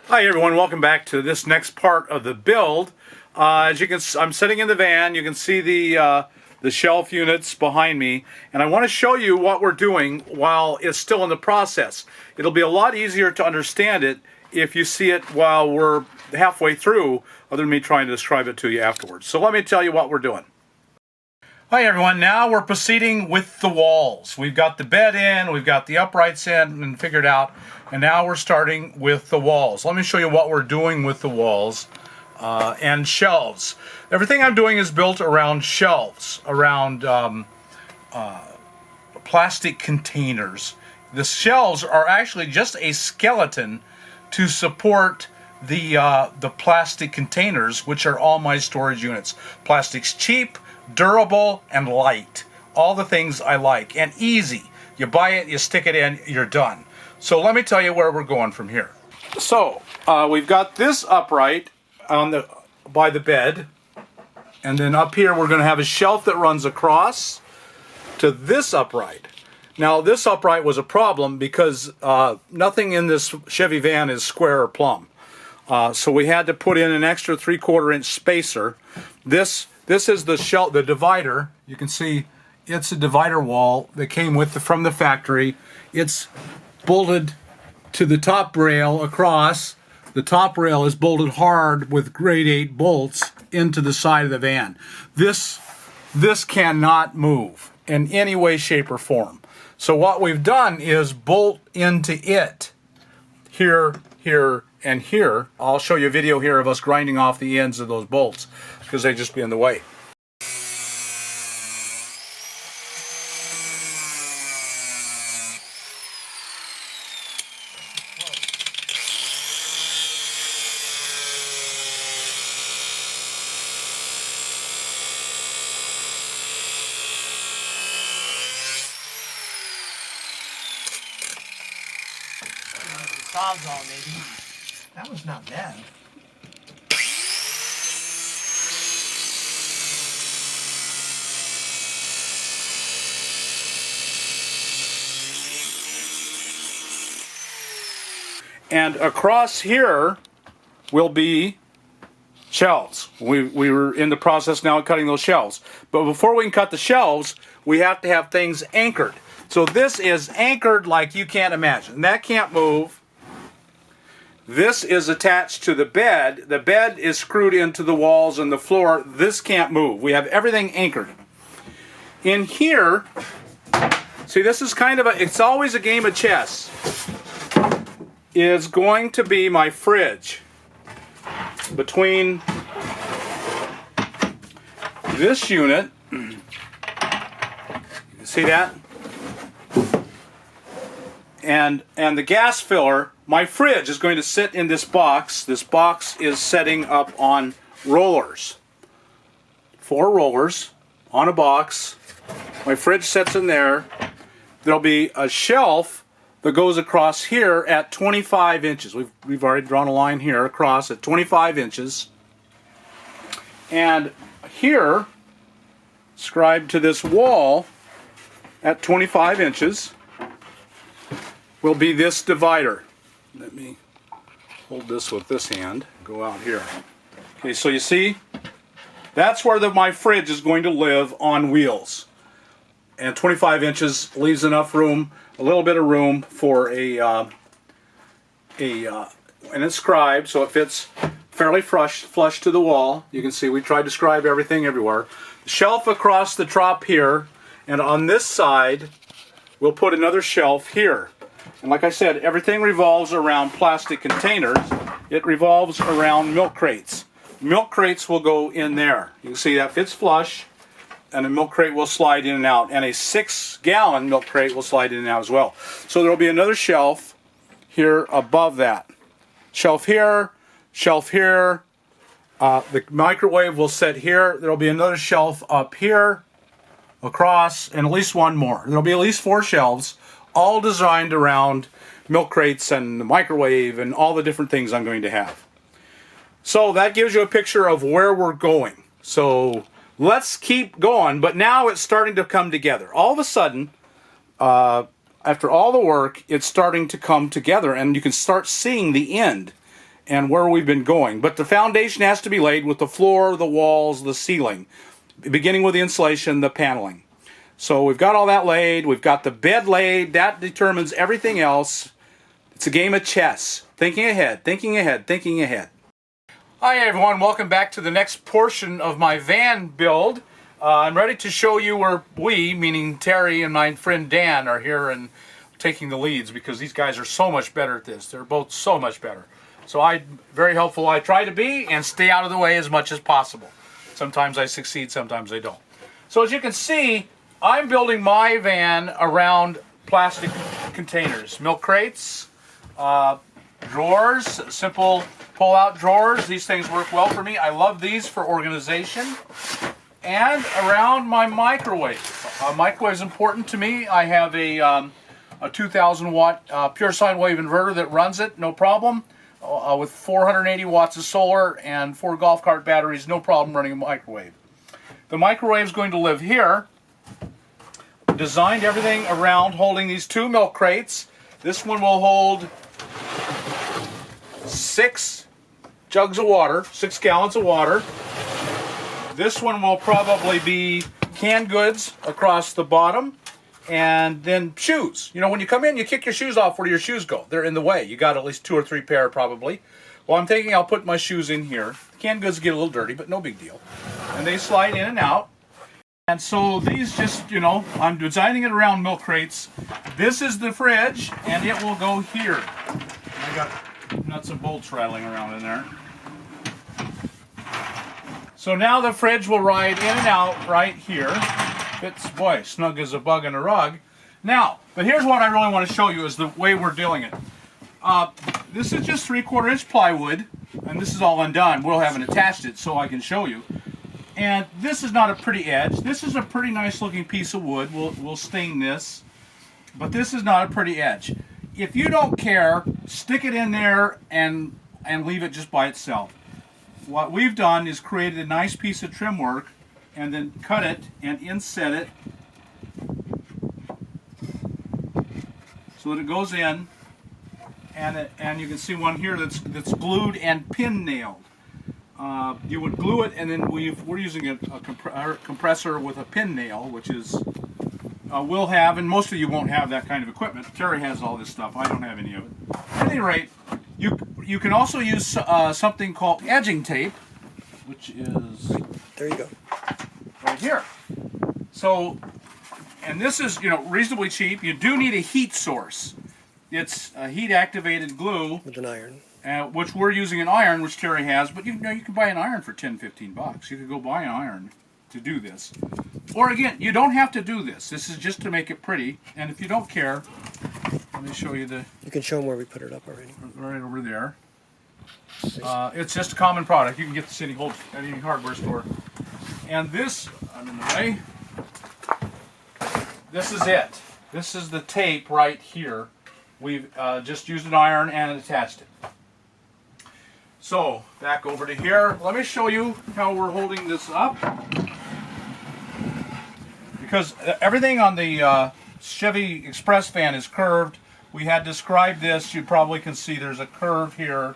Hi everyone, welcome back to this next part of the build. As you can, I'm sitting in the van. You can see the shelf units behind me, and I want to show you what we're doing while it's still in the process. It'll be a lot easier to understand it if you see it while we're halfway through, other than me trying to describe it to you afterwards. So let me tell you what we're doing. Hi everyone, now we're proceeding with the walls. We've got the bed in, we've got the uprights in and figured out, and now we're starting with the walls. Let me show you what we're doing with the walls and shelves. Everything I'm doing is built around shelves, around plastic containers. The shelves are actually just a skeleton to support the plastic containers, which are all my storage units. Plastic's cheap, durable, and light. All the things I like, and easy. You buy it, you stick it in, you're done. So let me tell you where we're going from here. So we've got this upright by the bed, and then up here we're going to have a shelf that runs across to this upright. Now this upright was a problem because nothing in this Chevy van is square or plumb. So we had to put in an extra 3/4 inch spacer. This is the shelf, the divider. You can see it's a divider wall that came from the factory. It's bolted to the top rail across. The top rail is bolted hard with grade 8 bolts into the side of the van. This cannot move in any way, shape, or form. So what we've done is bolt into it here, here, and here. I'll show you a video here of us grinding off the ends of those bolts because they'd just be in the way. Sawzall, maybe. That was not bad. And across here will be shelves. We were in the process now of cutting those shelves. But before we can cut the shelves, we have to have things anchored. So this is anchored like you can't imagine. That can't move. This is attached to the bed. The bed is screwed into the walls and the floor. This can't move. We have everything anchored. In here, see, this is kind of it's always a game of chess. Is going to be my fridge. Between this unit, you see that? And the gas filler, my fridge is going to sit in this box. This box is setting up on rollers. 4 rollers on a box. My fridge sits in there. There'll be a shelf that goes across here at 25 inches. We've already drawn a line here across at 25 inches. And here, scribed to this wall at 25 inches, will be this divider. Let me hold this with this hand, go out here. Okay, so you see, that's where my fridge is going to live on wheels. And 25 inches leaves enough room, a little bit of room for and it's scribed, so it fits fairly flush to the wall. You can see we tried to scribe everything everywhere. Shelf across the top here, and on this side, we'll put another shelf here. And like I said, everything revolves around plastic containers. It revolves around milk crates. Milk crates will go in there. You can see that fits flush, and a milk crate will slide in and out. And a 6-gallon milk crate will slide in and out as well. So there will be another shelf here above that. Shelf here, shelf here. The microwave will sit here. There will be another shelf up here, across, and at least one more. There will be at least 4 shelves, all designed around milk crates and the microwave and all the different things I'm going to have. So that gives you a picture of where we're going. So let's keep going, but now it's starting to come together. All of a sudden, after all the work, it's starting to come together, and you can start seeing the end. and where we've been going. But the foundation has to be laid with the floor, the walls, the ceiling, beginning with the insulation, the paneling. So we've got all that laid. We've got the bed laid. That determines everything else. It's a game of chess. Thinking ahead, thinking ahead, thinking ahead. Hi everyone, welcome back to the next portion of my van build. I'm ready to show you where we, meaning Terry and my friend Dan, are here and taking the leads, because these guys are so much better at this. They're both so much better. So very helpful I try to be, and stay out of the way as much as possible. Sometimes I succeed, sometimes I don't. So as you can see, I'm building my van around plastic containers, milk crates, drawers, simple pull-out drawers. These things work well for me. I love these for organization. And around my microwave. Microwave is important to me. I have a 2,000 watt pure sine wave inverter that runs it, no problem. With 480 watts of solar and 4 golf cart batteries, no problem running a microwave. The microwave is going to live here. Designed everything around holding these 2 milk crates. This one will hold 6 jugs of water, 6 gallons of water. This one will probably be canned goods across the bottom, and then shoes. You know, when you come in, you kick your shoes off. Where do your shoes go? They're in the way. You got at least 2 or 3 pair probably. Well, I'm thinking I'll put my shoes in here. Canned goods get a little dirty, but no big deal. And they slide in and out. And so these just, you know, I'm designing it around milk crates. This is the fridge, and it will go here. I got nuts and bolts rattling around in there. So now the fridge will ride in and out right here. It's, boy, snug as a bug in a rug. Now, but here's what I really want to show you is the way we're doing it. This is just 3/4 inch plywood, and this is all undone. We'll haven't attached it so I can show you. And this is not a pretty edge. This is a pretty nice looking piece of wood. We'll stain this, but this is not a pretty edge. If you don't care, stick it in there and leave it just by itself. What we've done is created a nice piece of trim work, and then cut it and inset it so that it goes in, and you can see one here that's glued and pin nailed. You would glue it, and then we're using a compressor with a pin nail, which is we'll have, and most of you won't have that kind of equipment. Terry has all this stuff. I don't have any of it. At any rate, you can also use something called edging tape, which is There you go. right here. So, and this is, you know, reasonably cheap. You do need a heat source. It's a heat activated glue With an iron. which we're using an iron, which Terry has, but you know, you can buy an iron for 10-15 bucks. You could go buy an iron to do this. Or again, you don't have to do this. This is just to make it pretty. And if you don't care, let me show you You can show them where we put it up already. right over there. It's just a common product. You can get the City Hold at any hardware store. And this, I'm in the way. This is it. This is the tape right here. We've just used an iron and attached it. So, back over to here. Let me show you how we're holding this up. Because everything on the Chevy Express van is curved. We had described this. You probably can see there's a curve here.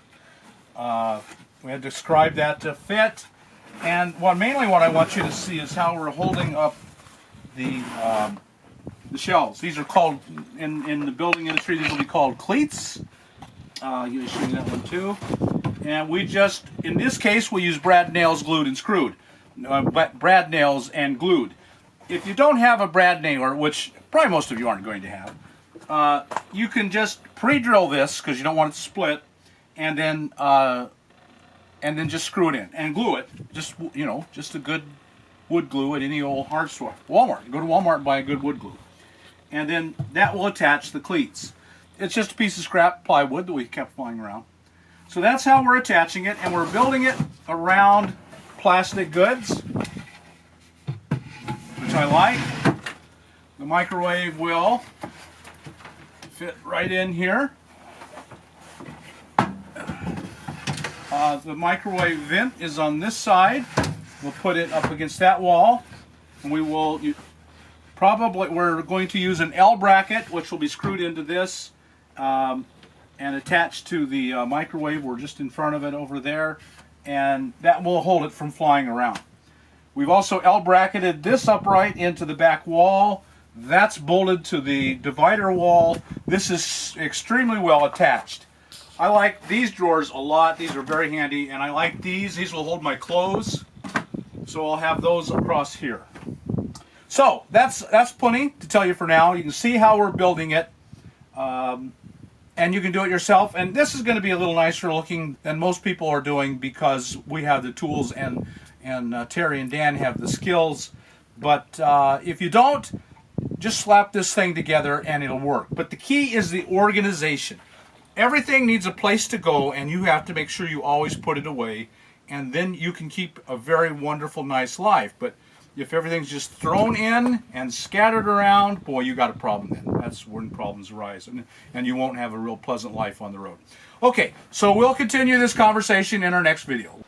We had described that to fit. And mainly what I want you to see is how we're holding up the shelves. These are called, in the building industry, these will be called cleats. You show you that one too. And we just, in this case, we use brad nails glued and screwed. Brad nails and glued. If you don't have a brad nailer, which probably most of you aren't going to have, you can just pre-drill this, because you don't want it to split, and then just screw it in and glue it. Just, you know, just a good wood glue at any old hard store. Walmart. Go to Walmart and buy a good wood glue. And then that will attach the cleats. It's just a piece of scrap plywood that we kept flying around. So that's how we're attaching it, and we're building it around plastic goods, which I like. The microwave will fit right in here. The microwave vent is on this side. We'll put it up against that wall, and we will we're going to use an L bracket, which will be screwed into this, and attached to the microwave. We're just in front of it over there, and that will hold it from flying around. We've also L-bracketed this upright into the back wall. That's bolted to the divider wall. This is extremely well attached. I like these drawers a lot. These are very handy, and I like these. These will hold my clothes, so I'll have those across here. So that's plenty to tell you for now. You can see how we're building it, and you can do it yourself. And this is going to be a little nicer looking than most people are doing because we have the tools and Terry and Dan have the skills. But if you don't, just slap this thing together and it'll work. But the key is the organization. Everything needs a place to go, and you have to make sure you always put it away, and then you can keep a very wonderful, nice life. But if everything's just thrown in and scattered around, boy, you got a problem then. That's when problems arise, and you won't have a real pleasant life on the road. Okay, so we'll continue this conversation in our next video.